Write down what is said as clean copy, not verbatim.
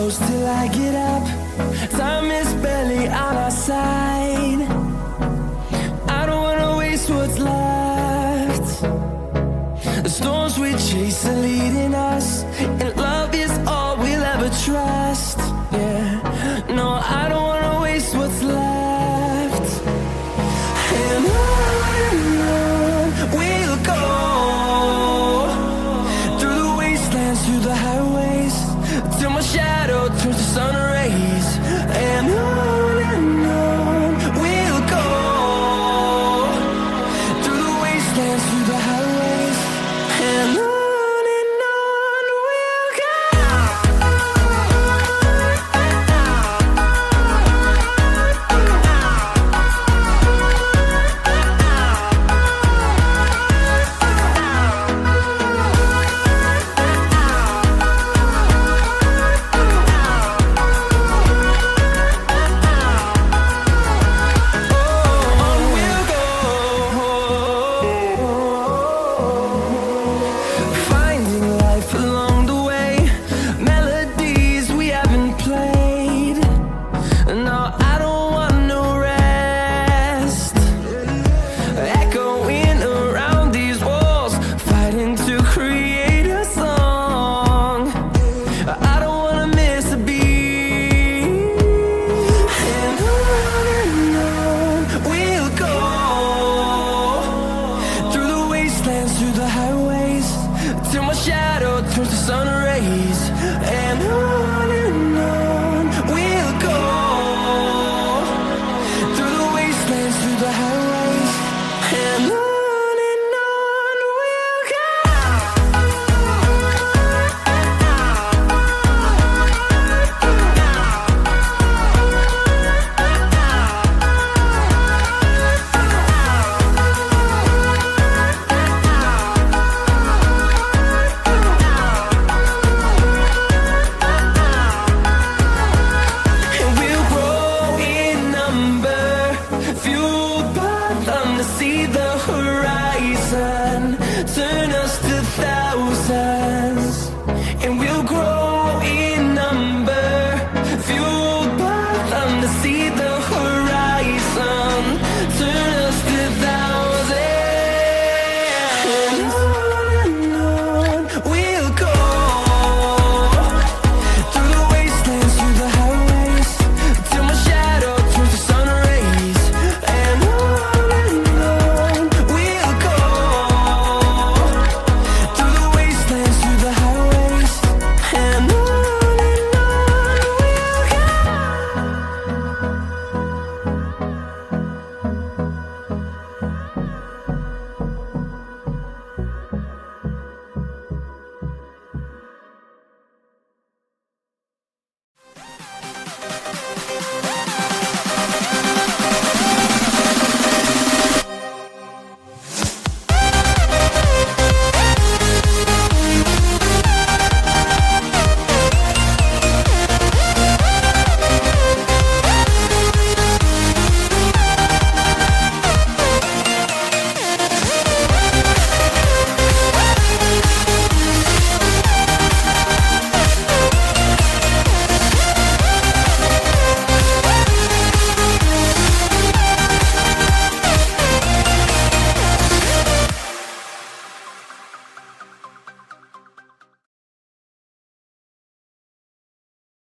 close till I get up. Time is barely on our side. I don't wanna waste what's left. The storms we chase are leading us, and love is all we'll ever trust. Yeah, no, I don't wanna waste what's left. And on we'll go, through the wastelands, through the highways, till my shadow turns to sun rays. And on we'll go, through the wastelands, through the highways, and on we'll go. Finding life along the way, melodies we haven't played. No, I don't want no rest. Echoing around these walls, fighting to create a song. I don't wanna miss a beat. And on we'll go, through the wastelands, through the highways, till my shadow turns to sun rays. And on we'll go, through the wastelands, through the highways, and on.